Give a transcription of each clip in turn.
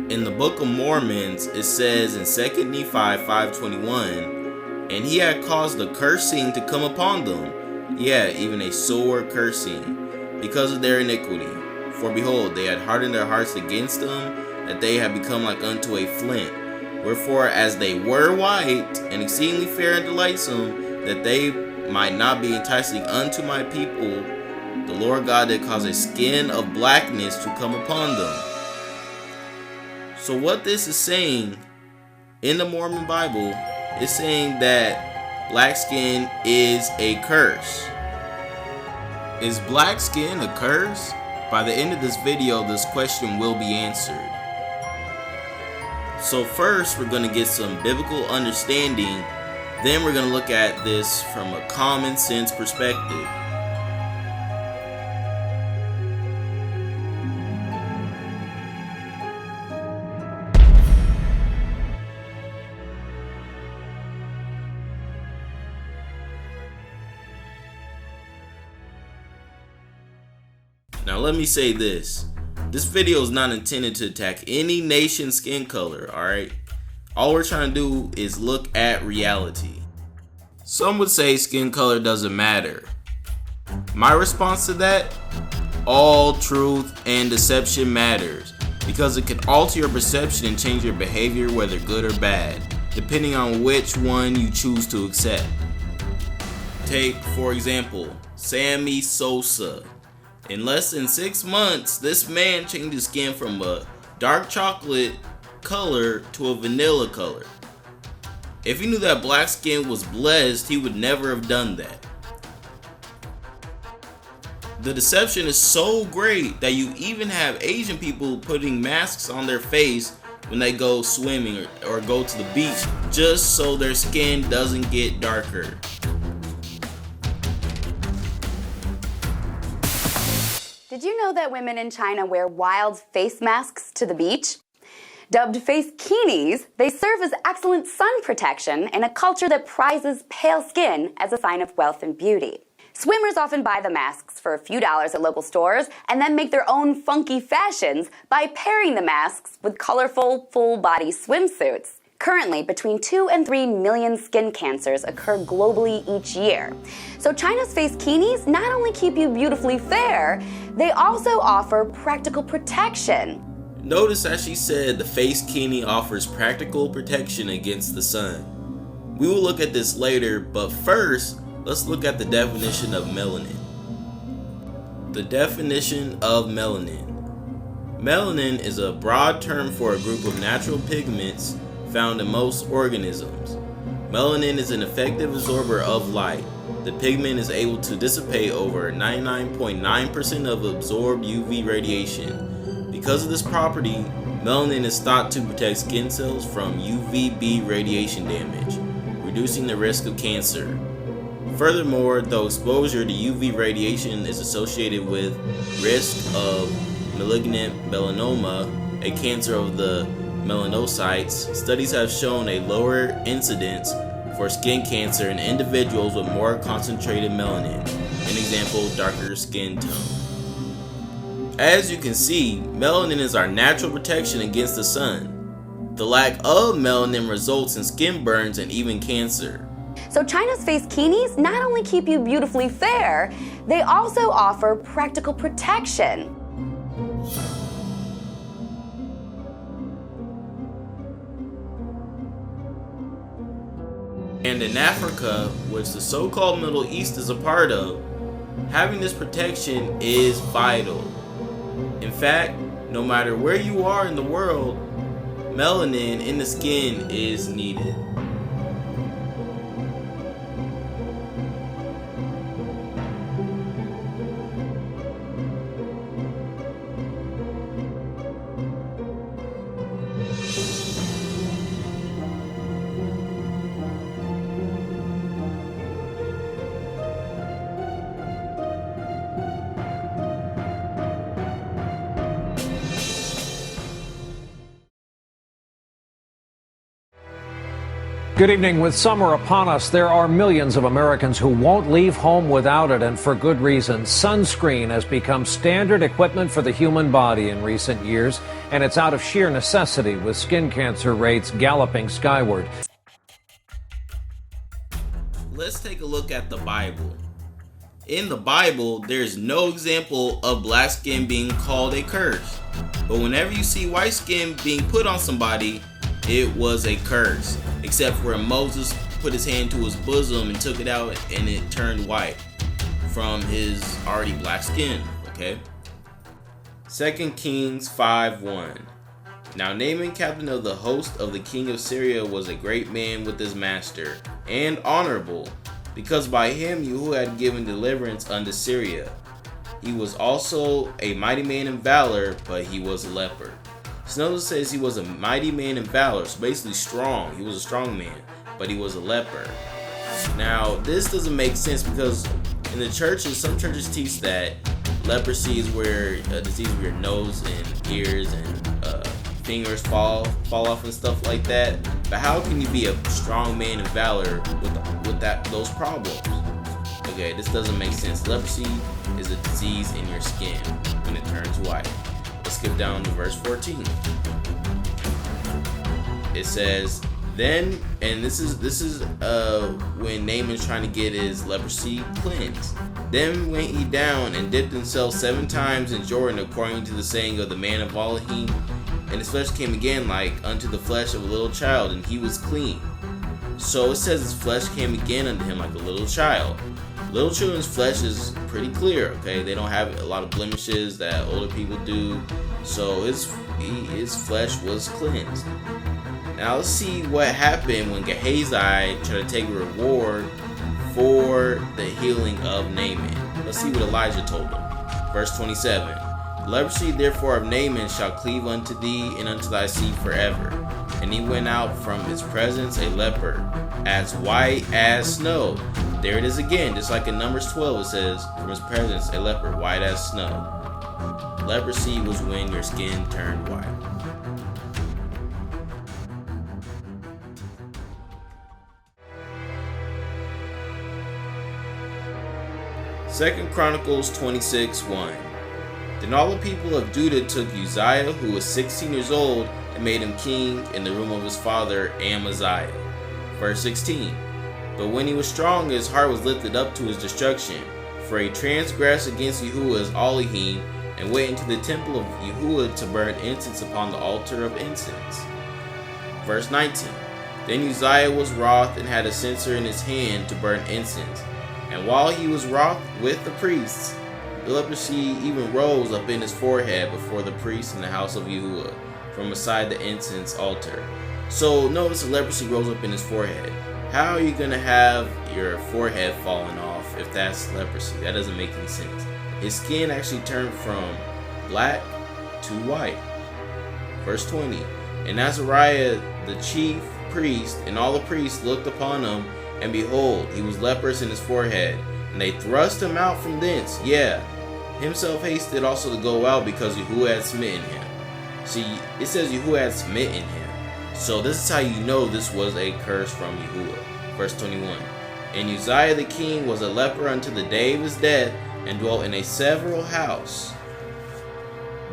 In the Book of Mormons, it says in 2 Nephi 5:21, and he had caused a cursing to come upon them, even a sore cursing, because of their iniquity. For behold, they had hardened their hearts against them, that they had become like unto a flint. Wherefore, as they were white and exceedingly fair and delightsome, that they might not be enticing unto my people, the Lord God did cause a skin of blackness to come upon them. So what this is saying in the Mormon Bible is saying that black skin is a curse. Is black skin a curse? By the end of this video, this question will be answered. So first, we're going to get some biblical understanding. Then we're going to look at this from a common sense perspective. Now let me say this. This video is not intended to attack any nation's skin color, alright? All we're trying to do is look at reality. Some would say skin color doesn't matter. My response to that, all truth and deception matters, because it can alter your perception and change your behavior, whether good or bad, depending on which one you choose to accept. Take, for example, Sammy Sosa. In less than 6 months, this man changed his skin from a dark chocolate color to a vanilla color. If he knew that black skin was blessed, he would never have done that. The deception is so great that you even have Asian people putting masks on their face when they go swimming or go to the beach, just so their skin doesn't get darker. Did you know that women in China wear wild face masks to the beach? Dubbed face kinis, they serve as excellent sun protection in a culture that prizes pale skin as a sign of wealth and beauty. Swimmers often buy the masks for a few dollars at local stores and then make their own funky fashions by pairing the masks with colorful, full-body swimsuits. Currently, between 2 and 3 million skin cancers occur globally each year. So China's face kinis not only keep you beautifully fair, they also offer practical protection. Notice that she said the face kini offers practical protection against the sun. We will look at this later, but first, let's look at the definition of melanin. The definition of melanin. Melanin is a broad term for a group of natural pigments found in most organisms. Melanin is an effective absorber of light. The pigment is able to dissipate over 99.9% of absorbed UV radiation. Because of this property, melanin is thought to protect skin cells from UVB radiation damage, reducing the risk of cancer. Furthermore, though exposure to UV radiation is associated with risk of malignant melanoma, a cancer of the melanocytes, studies have shown a lower incidence for skin cancer in individuals with more concentrated melanin, an example, darker skin tone. As you can see, melanin is our natural protection against the sun. The lack of melanin results in skin burns and even cancer. So China's face kinis not only keep you beautifully fair, they also offer practical protection. And in Africa, which the so-called Middle East is a part of, having this protection is vital. In fact, no matter where you are in the world, melanin in the skin is needed. Good evening. With summer upon us, there are millions of Americans who won't leave home without it, and for good reason. Sunscreen has become standard equipment for the human body in recent years, and it's out of sheer necessity, with skin cancer rates galloping skyward. Let's take a look at the Bible. In the Bible, there's no example of black skin being called a curse. But whenever you see white skin being put on somebody, it was a curse. Except where Moses put his hand to his bosom and took it out and it turned white from his already black skin. Okay? 2 Kings 5:1. Now Naaman, captain of the host of the king of Syria, was a great man with his master, and honorable, because by him Yahuwah had given deliverance unto Syria. He was also a mighty man in valor, but he was a leper. Snowden says he was a mighty man in valor, so basically strong. He was a strong man, but he was a leper. Now, this doesn't make sense because in the churches, some churches teach that leprosy is where a disease where your nose and ears and fingers fall off and stuff like that. But how can you be a strong man in valor with those problems? Okay, this doesn't make sense. Leprosy is a disease in your skin when it turns white. Let's skip down to verse 14. It says, then, and this is when Naaman's trying to get his leprosy cleansed. Then went he down and dipped himself 7 times in Jordan, according to the saying of the man of Elohim, and his flesh came again like unto the flesh of a little child, and he was clean. So it says his flesh came again unto him like a little child. Little children's flesh is pretty clear, okay? They don't have a lot of blemishes that older people do. So his flesh was cleansed. Now let's see what happened when Gehazi tried to take a reward for the healing of Naaman. Let's see what Elijah told him. Verse 27. Leprosy therefore of Naaman shall cleave unto thee and unto thy seed forever. And he went out from his presence a leper, as white as snow. There it is again, just like in Numbers 12 it says, from his presence a leper, white as snow. Leprosy was when your skin turned white. Second Chronicles 26:1. Then all the people of Judah took Uzziah, who was 16 years old, and made him king in the room of his father Amaziah. Verse 16. But when he was strong, his heart was lifted up to his destruction, for he transgressed against Yahuwah's Elohim, and went into the temple of Yahuwah to burn incense upon the altar of incense. Verse 19. Then Uzziah was wroth and had a censer in his hand to burn incense. And while he was wroth with the priests, the leprosy even rose up in his forehead before the priests in the house of Yahuwah, from beside the incense altar. So notice the leprosy rose up in his forehead. How are you going to have your forehead falling off if that's leprosy? That doesn't make any sense. His skin actually turned from black to white. Verse 20. And Azariah the chief priest and all the priests looked upon him, and behold, he was leprous in his forehead. And they thrust him out from thence. Yeah, himself hasted also to go out, because Yahuwah had smitten him. See, it says Yahuwah had smitten him. So this is how you know this was a curse from Yahuwah. Verse 21. And Uzziah the king was a leper unto the day of his death, and dwelt in a several house,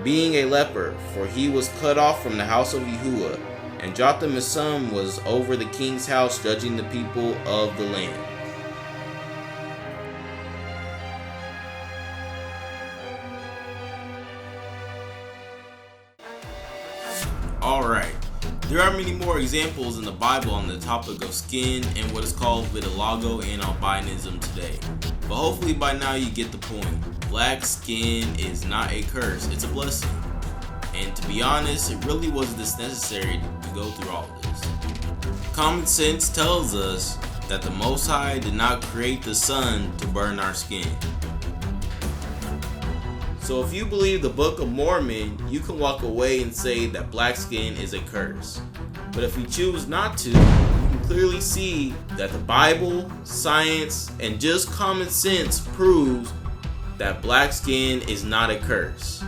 being a leper, for he was cut off from the house of Yahuwah. And Jotham his son was over the king's house, judging the people of the land. Alright, there are many more examples in the Bible on the topic of skin and what is called vitiligo and albinism today. But hopefully by now you get the point. Black skin is not a curse, it's a blessing. And to be honest, it really wasn't this necessary to go through all this. Common sense tells us that the Most High did not create the sun to burn our skin. So if you believe the Book of Mormon, you can walk away and say that black skin is a curse. But if you choose not to, you can clearly see that the Bible, science, and just common sense proves that black skin is not a curse.